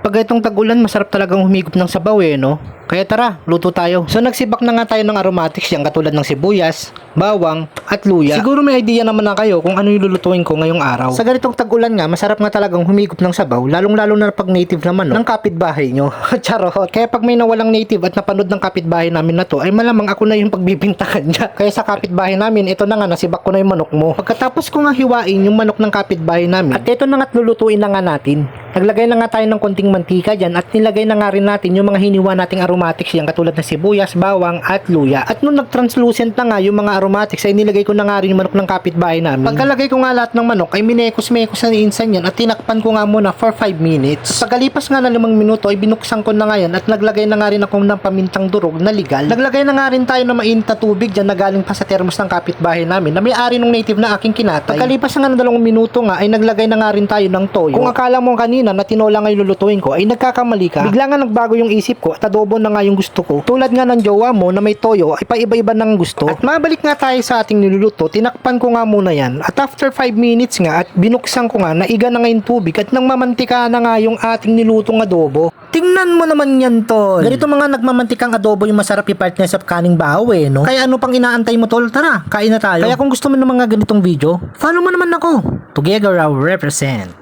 Pag itong tag-ulan, masarap talagang humigop ng sabaw no? Kaya tara, luto tayo. So nagsibak na nga tayo ng aromatics yan katulad ng sibuyas, bawang, at luya. Siguro may idea naman na kayo kung ano yung lulutuin ko ngayong araw. Sa ganitong tag-ulan nga, masarap nga talagang humigop ng sabaw, lalong-lalo na pag native naman ng kapitbahay nyo. Charot. Kaya pag may nawalang native at napanood ng kapitbahay namin na to, ay malamang ako na yung pagbibintakan niya. Kaya sa kapitbahay namin, ito na nga, nasibak ko na yung manok mo. Pagkatapos ko nga hiwain yung manok ng kapitbahay namin, at ito na nga't lulutuin na nga natin. Naglagay na nga tayo ng konting mantika dyan at nilagay na nga rin natin yung mga hiniwa nating aromatics yan katulad ng sibuyas, bawang at luya. At nung nag-translucent na nga yung mga aromatics ay nilagay ko na nga rin yung manok ng kapitbahay namin. Pagkalagay ko nga lahat ng manok ay minekos-mekos na niinsan yan at tinakpan ko nga muna for 5 minutes. Pagkalipas nga ng 5 minuto ay binuksan ko na nga yan at naglagay na nga rin ako ng pamintang durog na legal. Naglagay na nga rin tayo ng mainit na tubig dyan na galing pa sa termos ng kapitbahay namin na may-ari ng native na aking kinatay. Pagkalipas nga ng 2 minuto nga ay naglagay na nga rin tayo ng toyo. Kung akala mo kanina na tinola nga yung lulutuin ko ay nagkakamali ka. Bigla nga nagbago yung isip ko at adobo na nga yung gusto ko. Tulad nga ng jowa mo na may toyo ay paiba-iba ng gusto. At mabalik nga tayo sa ating niluluto, tinakpan ko nga muna yan. At after 5 minutes nga at binuksan ko nga, naiga na nga yung tubig at nang mamantika na nga yung ating nilutong adobo. Tingnan mo naman yan, tol. Ganito mga nagmamantikang adobo yung masarap i-partner sa kaning bahaw no? Kaya ano pang inaantay mo, tol? Tara, kain na tayo. Kaya kung gusto mo ng mga ganitong video, follow mo naman ako. Together, I represent.